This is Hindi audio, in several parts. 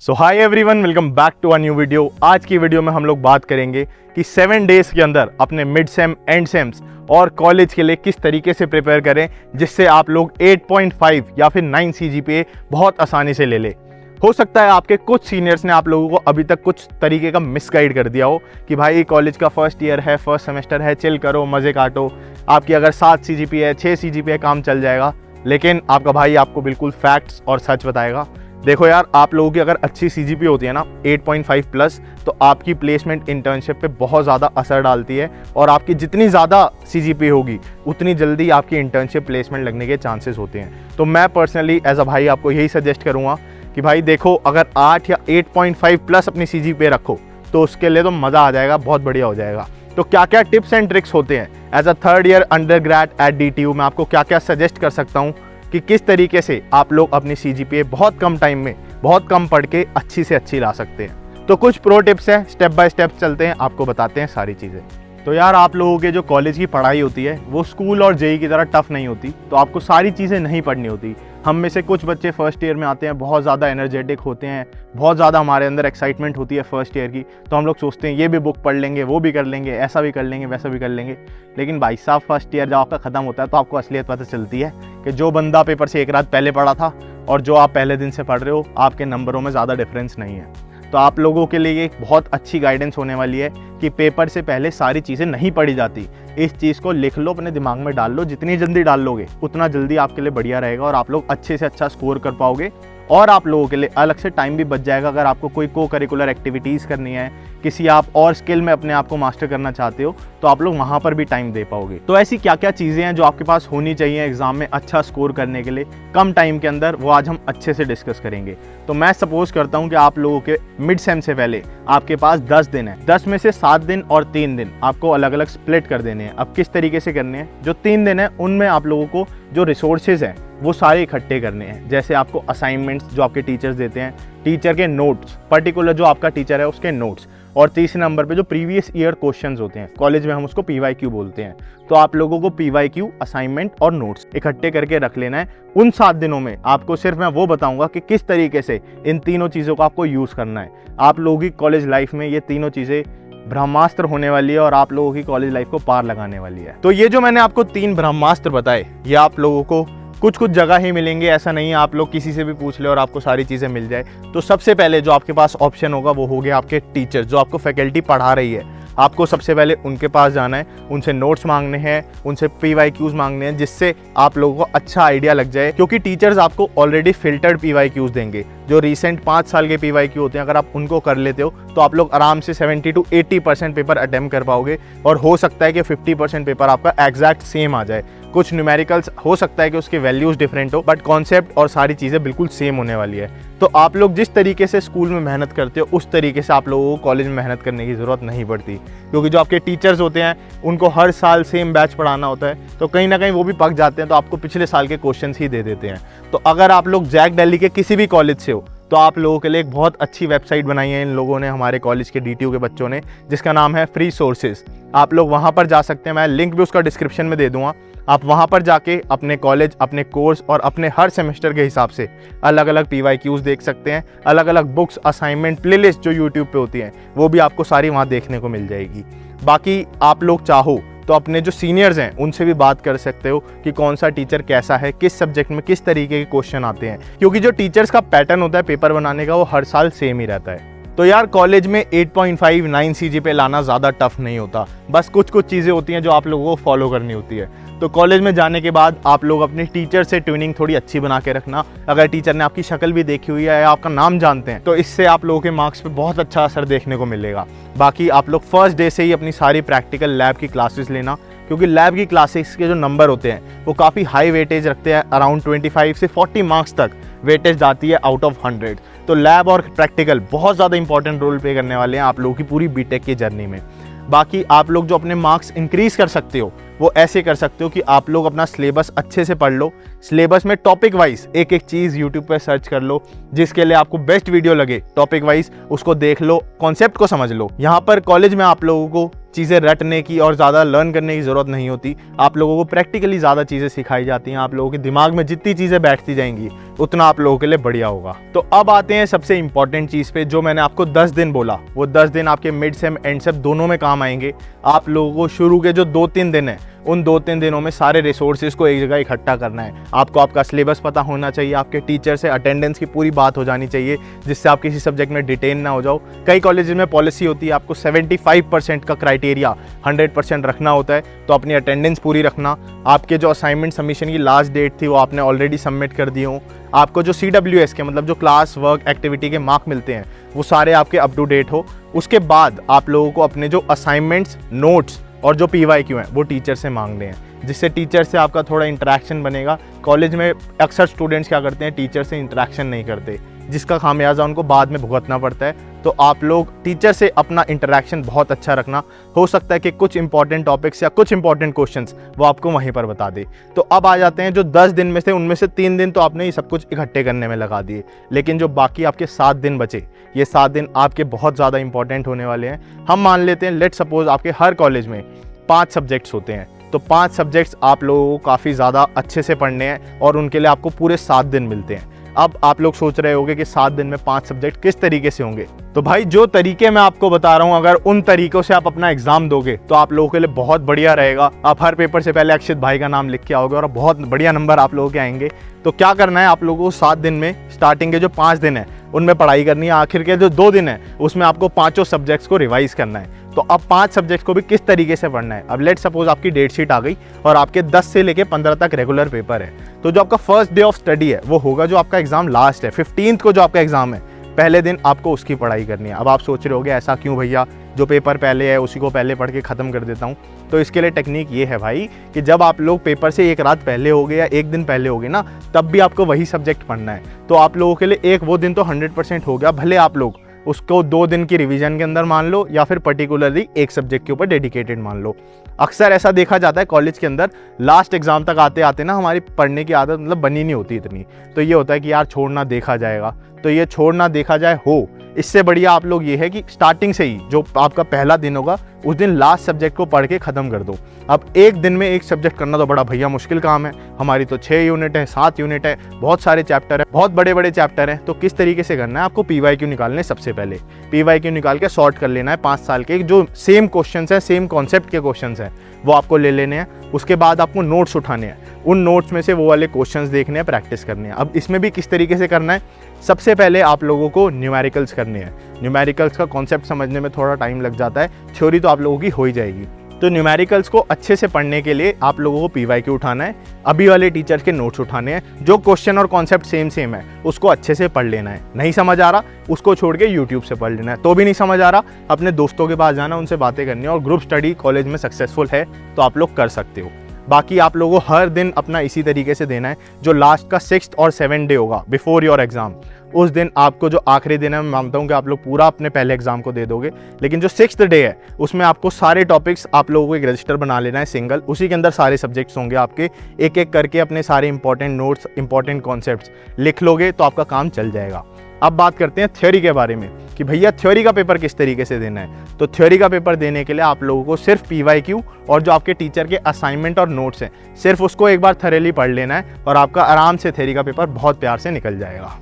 So hi everyone, welcome back to a new video. आज की वीडियो में हम लोग बात करेंगे कि 7 डेज के अंदर अपने मिड सेम, एंड सेम्स और कॉलेज के लिए किस तरीके से प्रिपेयर करें जिससे आप लोग 8.5 या फिर 9 CGPA बहुत आसानी से ले ले। हो सकता है आपके कुछ सीनियर्स ने आप लोगों को अभी तक कुछ तरीके का मिसगाइड कर दिया हो कि भाई कॉलेज का फर्स्ट ईयर है, फर्स्ट सेमेस्टर है, चिल करो, मज़े काटो, आपकी अगर 7 CGPA है, 6 CGPA काम चल जाएगा। लेकिन आपका भाई आपको बिल्कुल फैक्ट्स और सच बताएगा। देखो यार, आप लोगों की अगर अच्छी CGPA होती है ना 8.5 प्लस, तो आपकी प्लेसमेंट इंटर्नशिप पे बहुत ज़्यादा असर डालती है और आपकी जितनी ज़्यादा CGPA होगी उतनी जल्दी आपकी इंटर्नशिप प्लेसमेंट लगने के चांसेस होते हैं। तो मैं पर्सनली एज अ भाई आपको यही सजेस्ट करूँगा कि भाई देखो, अगर 8 या 8.5 प्लस अपनी CGPA रखो तो उसके लिए तो मज़ा आ जाएगा, बहुत बढ़िया हो जाएगा। तो क्या क्या टिप्स एंड ट्रिक्स होते हैं as a third year undergrad at DTU, मैं आपको क्या क्या सजेस्ट कर सकता हूँ कि किस तरीके से आप लोग अपनी CGPA बहुत कम टाइम में, बहुत कम पढ़ के अच्छी से अच्छी ला सकते हैं। तो कुछ प्रो टिप्स हैं, स्टेप बाय स्टेप चलते हैं, आपको बताते हैं सारी चीज़ें। तो यार, आप लोगों के जो कॉलेज की पढ़ाई होती है वो स्कूल और JEE की तरह टफ नहीं होती, तो आपको सारी चीज़ें नहीं पढ़नी होती। हम में से कुछ बच्चे फर्स्ट ईयर में आते हैं, बहुत ज़्यादा एनर्जेटिक होते हैं, बहुत ज़्यादा हमारे अंदर एक्साइटमेंट होती है फर्स्ट ईयर की, तो हम लोग सोचते हैं ये भी बुक पढ़ लेंगे, वो भी कर लेंगे, ऐसा भी कर लेंगे, वैसा भी कर लेंगे। लेकिन भाई साहब, फर्स्ट ईयर जब आपका ख़त्म होता है तो आपको असलियत पता चलती है कि जो बंदा पेपर से एक रात पहले पढ़ा था और जो आप पहले दिन से पढ़ रहे हो, आपके नंबरों में ज़्यादा डिफरेंस नहीं है। तो आप लोगों के लिए एक बहुत अच्छी गाइडेंस होने वाली है कि पेपर से पहले सारी चीज़ें नहीं पढ़ी जाती। इस चीज़ को लिख लो, अपने दिमाग में डाल लो, जितनी जल्दी डाल लोगे उतना जल्दी आपके लिए बढ़िया रहेगा और आप लोग अच्छे से अच्छा स्कोर कर पाओगे। और आप लोगों के लिए अलग से टाइम भी बच जाएगा। अगर आपको कोई को करिकुलर एक्टिविटीज़ करनी है, किसी आप और स्किल में अपने आप को मास्टर करना चाहते हो, तो आप लोग वहाँ पर भी टाइम दे पाओगे। तो ऐसी क्या क्या चीज़ें हैं जो आपके पास होनी चाहिए एग्जाम में अच्छा स्कोर करने के लिए कम टाइम के अंदर, वो आज हम अच्छे से डिस्कस करेंगे। तो मैं सपोज करता हूँ कि आप लोगों के मिड सेम से पहले आपके पास 10 दिन है, 10 में से 7 दिन और 3 दिन आपको अलग अलग स्प्लिट कर देने हैं। अब किस तरीके से करने हैं? जो 3 दिन है उनमें आप लोगों को जो रिसोर्सेज हैं वो सारे इकट्ठे करने हैं। जैसे आपको असाइनमेंट्स जो आपके टीचर्स देते हैं, टीचर के नोट्स, पर्टिकुलर जो आपका टीचर है उसके नोट्स, और तीसरे नंबर पे जो प्रीवियस ईयर क्वेश्चंस होते हैं, कॉलेज में हम उसको PYQ बोलते हैं। तो आप लोगों को PYQ, असाइनमेंट और नोट्स इकट्ठे करके रख लेना है। उन 7 दिनों में आपको सिर्फ मैं वो बताऊंगा कि किस तरीके से इन तीनों चीज़ों को आपको यूज़ करना है। आप लोगों की कॉलेज लाइफ में ये तीनों चीज़ें ब्रह्मास्त्र होने वाली है और आप लोगों की कॉलेज लाइफ को पार लगाने वाली है। तो ये जो मैंने आपको 3 ब्रह्मास्त्र बताए, ये आप लोगों को कुछ कुछ जगह ही मिलेंगे, ऐसा नहीं है आप लोग किसी से भी पूछ ले और आपको सारी चीज़ें मिल जाए। तो सबसे पहले जो आपके पास ऑप्शन होगा वो हो गया आपके टीचर, जो आपको फैकल्टी पढ़ा रही है। आपको सबसे पहले उनके पास जाना है, उनसे नोट्स मांगने हैं, उनसे PYQs मांगने हैं, जिससे आप लोगों को अच्छा आइडिया लग जाए। क्योंकि टीचर्स आपको ऑलरेडी फिल्टर्ड PYQs देंगे, जो रिसेंट 5 साल के PYQ होते हैं। अगर आप उनको कर लेते हो तो आप लोग आराम से 70 to 80% पेपर अटेम्प्ट कर पाओगे और हो सकता है कि 50% पेपर आपका एग्जैक्ट सेम आ जाए। कुछ न्यूमेरिकल्स हो सकता है कि उसके वैल्यूज़ डिफरेंट हो, बट कॉन्सेप्ट और सारी चीज़ें बिल्कुल सेम होने वाली है। तो आप लोग जिस तरीके से स्कूल में मेहनत करते हो उस तरीके से आप लोगों को कॉलेज में मेहनत करने की ज़रूरत नहीं पड़ती, क्योंकि जो आपके टीचर्स होते हैं उनको हर साल सेम बैच पढ़ाना होता है, तो कहीं ना कहीं वो भी पक जाते हैं, तो आपको पिछले साल के क्वेश्चंस ही दे देते हैं। तो अगर आप लोग जैक दिल्ली के किसी भी कॉलेज से हो तो आप लोगों के लिए एक बहुत अच्छी वेबसाइट बनाई है इन लोगों ने, हमारे कॉलेज के DTU के बच्चों ने, जिसका नाम है फ्री सोर्सेज। आप लोग वहाँ पर जा सकते हैं, मैं लिंक भी उसका डिस्क्रिप्शन में दे दूँगा। आप वहाँ पर जाके अपने कॉलेज, अपने कोर्स और अपने हर सेमेस्टर के हिसाब से अलग अलग PYQs देख सकते हैं। अलग अलग बुक्स, असाइनमेंट, प्लेलिस्ट जो यूट्यूब पे होती हैं वो भी आपको सारी वहाँ देखने को मिल जाएगी। बाकी आप लोग चाहो तो अपने जो सीनियर्स हैं उनसे भी बात कर सकते हो कि कौन सा टीचर कैसा है, किस सब्जेक्ट में किस तरीके के क्वेश्चन आते हैं, क्योंकि जो टीचर्स का पैटर्न होता है पेपर बनाने का वो हर साल सेम ही रहता है। तो यार, कॉलेज में 8.5, 9 CGPA लाना ज़्यादा टफ नहीं होता, बस कुछ कुछ चीज़ें होती हैं जो आप लोगों को फॉलो करनी होती है। तो कॉलेज में जाने के बाद आप लोग अपने टीचर से ट्यूनिंग थोड़ी अच्छी बना के रखना। अगर टीचर ने आपकी शक्ल भी देखी हुई है या आपका नाम जानते हैं तो इससे आप लोगों के मार्क्स पे बहुत अच्छा असर देखने को मिलेगा। बाकी आप लोग फर्स्ट डे से ही अपनी सारी प्रैक्टिकल लैब की क्लासेस लेना, क्योंकि लैब की क्लासेस के जो नंबर होते हैं वो काफ़ी हाई वेटेज रखते हैं। अराउंड 25 से 40 मार्क्स तक वेटेज जाती है आउट ऑफ 100। तो लैब और प्रैक्टिकल बहुत ज़्यादा इंपॉर्टेंट रोल प्ले करने वाले हैं आप लोगों की पूरी बीटेक की जर्नी में। बाकी आप लोग जो अपने मार्क्स इंक्रीज़ कर सकते हो वो ऐसे कर सकते हो कि आप लोग अपना सिलेबस अच्छे से पढ़ लो। सिलेबस में टॉपिक वाइज एक एक चीज़ यूट्यूब पे सर्च कर लो, जिसके लिए आपको बेस्ट वीडियो लगे टॉपिक वाइज उसको देख लो, कॉन्सेप्ट को समझ लो। यहाँ पर कॉलेज में आप लोगों को चीज़ें रटने की और ज़्यादा लर्न करने की ज़रूरत नहीं होती। आप लोगों को प्रैक्टिकली ज़्यादा चीज़ें सिखाई जाती हैं। आप लोगों के दिमाग में जितनी चीज़ें बैठती जाएंगी उतना आप लोगों के लिए बढ़िया होगा। तो अब आते हैं सबसे इंपॉर्टेंट चीज़ पे, जो मैंने आपको 10 दिन बोला, वो 10 दिन आपके मिड सेम एंड सेम दोनों में काम आएंगे। आप लोगों को शुरू के जो 2-3 दिन है, उन 2-3 दिनों में सारे रिसोर्सेज को एक जगह इकट्ठा करना है। आपको आपका सिलेबस पता होना चाहिए, आपके टीचर से अटेंडेंस की पूरी बात हो जानी चाहिए, जिससे आप किसी सब्जेक्ट में डिटेन ना हो जाओ। कई कॉलेजेस में पॉलिसी होती है आपको 75% का क्राइटेरिया 100% रखना होता है, तो अपनी अटेंडेंस पूरी रखना। आपके जो असाइनमेंट सबमिशन की लास्ट डेट थी वो आपने ऑलरेडी सबमिट कर दी हो। आपको जो CWS के मतलब जो क्लास वर्क एक्टिविटी के मार्क मिलते हैं वो सारे आपके अप टू डेट हो। उसके बाद आप लोगों को अपने जो असाइनमेंट्स, नोट्स और जो PYQ हैं वो टीचर से मांगने हैं, जिससे टीचर से आपका थोड़ा इंटरेक्शन बनेगा। कॉलेज में अक्सर स्टूडेंट्स क्या करते हैं, टीचर से इंटरेक्शन नहीं करते, जिसका खामियाजा उनको बाद में भुगतना पड़ता है। तो आप लोग टीचर से अपना इंटरेक्शन बहुत अच्छा रखना। हो सकता है कि कुछ इंपॉर्टेंट टॉपिक्स या कुछ इंपॉर्टेंट क्वेश्चंस वो आपको वहीं पर बता दे। तो अब आ जाते हैं जो 10 दिन में से, उनमें से 3 दिन तो आपने ये सब कुछ इकट्ठे करने में लगा दिए, लेकिन जो बाकी आपके 7 दिन बचे, ये 7 दिन आपके बहुत ज़्यादा इंपॉर्टेंट होने वाले हैं। हम मान लेते हैं, लेट सपोज आपके हर कॉलेज में 5 सब्जेक्ट्स होते हैं, तो 5 सब्जेक्ट्स आप लोगों को काफ़ी ज़्यादा अच्छे से पढ़ने हैं और उनके लिए आपको पूरे 7 दिन मिलते हैं। अब आप लोग सोच रहे होंगे कि 7 दिन में 5 सब्जेक्ट किस तरीके से होंगे। तो भाई जो तरीके मैं आपको बता रहा हूँ, अगर उन तरीकों से आप अपना एग्जाम दोगे तो आप लोगों के लिए बहुत बढ़िया रहेगा। आप हर पेपर से पहले अक्षित भाई का नाम लिख के आओगे और बहुत बढ़िया नंबर आप लोगों के आएंगे। तो क्या करना है, आप लोगों को 7 दिन में स्टार्टिंग के जो 5 दिन है उनमें पढ़ाई करनी है, आखिर के जो 2 दिन है उसमें आपको 5 सब्जेक्ट्स को रिवाइज करना है। तो अब 5 सब्जेक्ट्स को भी किस तरीके से पढ़ना है। अब लेट सपोज आपकी डेट शीट आ गई और आपके 10 से लेके 15 तक रेगुलर पेपर है, तो जो आपका फर्स्ट डे ऑफ स्टडी है वो होगा जो आपका एग्जाम लास्ट है, 15th को जो आपका एग्जाम है, पहले दिन आपको उसकी पढ़ाई करनी है। अब आप सोच रहे होगे ऐसा क्यों भैया, जो पेपर पहले है उसी को पहले पढ़ के ख़त्म कर देता हूँ। तो इसके लिए टेक्निक ये है भाई कि जब आप लोग पेपर से एक रात पहले होगे या एक दिन पहले होगे ना, तब भी आपको वही सब्जेक्ट पढ़ना है। तो आप लोगों के लिए एक वो दिन तो 100% हो गया, भले आप लोग उसको 2 दिन की रिवीजन के अंदर मान लो या फिर पर्टिकुलरली एक सब्जेक्ट के ऊपर डेडिकेटेड मान लो। अक्सर ऐसा देखा जाता है कॉलेज के अंदर, लास्ट एग्जाम तक आते आते ना हमारी पढ़ने की आदत मतलब बनी नहीं होती इतनी, तो ये होता है कि यार छोड़ना देखा जाएगा। तो ये छोड़ना देखा जाए हो, इससे बढ़िया आप लोग ये है कि स्टार्टिंग से ही जो आपका पहला दिन होगा उस दिन लास्ट सब्जेक्ट को पढ़ के ख़त्म कर दो। अब एक दिन में एक सब्जेक्ट करना तो बड़ा भैया मुश्किल काम है। हमारी तो 6 यूनिट है, 7 यूनिट है, बहुत सारे चैप्टर है, बहुत बड़े बड़े चैप्टर हैं। तो किस तरीके से करना है, आपको PYQ निकालने सबसे पहले PYQ निकाल के सॉर्ट कर लेना है 5 साल के जो सेम क्वेश्चन हैं, सेम कॉन्सेप्ट के क्वेश्चन हैं, वो आपको ले लेने हैं। उसके बाद आपको नोट्स उठाने हैं, उन नोट्स में से वो वाले क्वेश्चंस देखने हैं, प्रैक्टिस करनी है। अब इसमें भी किस तरीके से करना है, सबसे पहले आप लोगों को न्यूमेरिकल्स करने हैं। न्यूमेरिकल्स का कॉन्सेप्ट समझने में थोड़ा टाइम लग जाता है, थ्योरी तो आप लोगों की हो ही जाएगी। तो न्यूमेरिकल्स को अच्छे से पढ़ने के लिए आप लोगों को PYQ उठाना है, अभी वाले टीचर्स के नोट्स उठाने हैं, जो क्वेश्चन और कॉन्सेप्ट सेम है उसको अच्छे से पढ़ लेना है। नहीं समझ आ रहा उसको छोड़ के यूट्यूब से पढ़ लेना है, तो भी नहीं समझ आ रहा अपने दोस्तों के पास जाना, उनसे बातें करनी है। और ग्रुप स्टडी कॉलेज में सक्सेसफुल है तो आप लोग कर सकते हो। बाकी आप लोगों को हर दिन अपना इसी तरीके से देना है। जो लास्ट का 6th और 7th डे होगा बिफोर योर एग्जाम, उस दिन आपको जो आखिरी दिन है, मैं मानता हूँ कि आप लोग पूरा अपने पहले एग्जाम को दे दोगे, लेकिन जो 6th डे है उसमें आपको सारे टॉपिक्स आप लोगों को एक रजिस्टर बना लेना है सिंगल, उसी के अंदर सारे सब्जेक्ट्स होंगे आपके, एक एक करके अपने सारे इंपॉर्टेंट नोट्स, इंपॉर्टेंट कॉन्सेप्ट्स लिख लोगे तो आपका काम चल जाएगा। अब बात करते हैं थ्योरी के बारे में कि भैया थ्योरी का पेपर किस तरीके से देना है। तो थ्योरी का पेपर देने के लिए आप लोगों को सिर्फ PYQ और जो आपके टीचर के असाइनमेंट और नोट्स हैं, सिर्फ उसको एक बार थरेली पढ़ लेना है और आपका आराम से थ्योरी का पेपर बहुत प्यार से निकल जाएगा।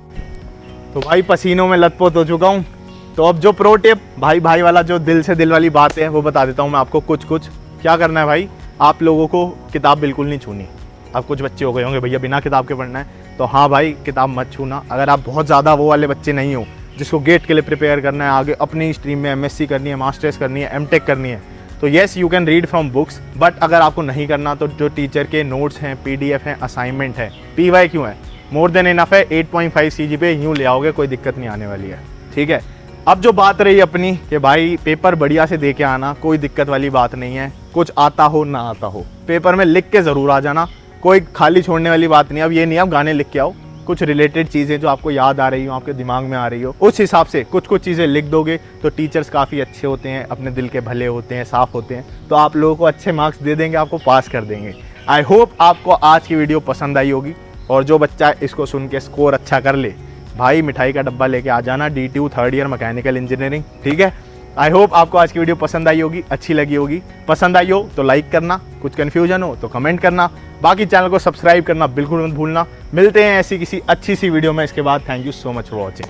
तो भाई पसीनों में लथपथ हो चुका हूँ, तो अब जो प्रो टिप भाई वाला जो दिल से दिल वाली बात है वो बता देता हूँ मैं आपको। कुछ क्या करना है भाई, आप लोगों को किताब बिल्कुल नहीं छूनी। अब कुछ बच्चे हो गए होंगे भैया बिना किताब के पढ़ना है, तो हाँ भाई किताब मत छूना। अगर आप बहुत ज़्यादा वो वाले बच्चे नहीं हो जिसको गेट के लिए प्रिपेयर करना है, आगे अपनी स्ट्रीम में MSc करनी है, मास्टर्स करनी है, MTech करनी है, तो yes you can read from books. But अगर आपको नहीं करना तो जो टीचर के नोट्स हैं, PDF हैं, असाइनमेंट है, PYQ है, मोर देन इनफ है। 8.5 CGPA यूँ ले आओगे, कोई दिक्कत नहीं आने वाली है, ठीक है। अब जो बात रही अपनी कि भाई पेपर बढ़िया से दे के आना, कोई दिक्कत वाली बात नहीं है। कुछ आता हो ना आता हो, पेपर में लिख के ज़रूर आ जाना, कोई खाली छोड़ने वाली बात नहीं। अब ये नहीं आप गाने लिख के आओ, कुछ रिलेटेड चीज़ें जो आपको याद आ रही हो, आपके दिमाग में आ रही हो, उस हिसाब से कुछ चीज़ें लिख दोगे तो टीचर्स काफ़ी अच्छे होते हैं, अपने दिल के भले होते हैं, साफ़ होते हैं, तो आप लोगों को अच्छे मार्क्स दे देंगे, आपको पास कर देंगे। आई होप आपको आज की वीडियो पसंद आई होगी, और जो बच्चा इसको सुन के स्कोर अच्छा कर ले भाई मिठाई का डब्बा लेके आ जाना, DTU 3rd year mechanical engineering, ठीक है। आई होप आपको आज की वीडियो पसंद आई होगी, अच्छी लगी होगी। पसंद आई हो तो लाइक करना, कुछ कन्फ्यूजन हो तो कमेंट करना, बाकी चैनल को सब्सक्राइब करना बिल्कुल मत भूलना। मिलते हैं ऐसी किसी अच्छी सी वीडियो में इसके बाद। Thank you so much for watching.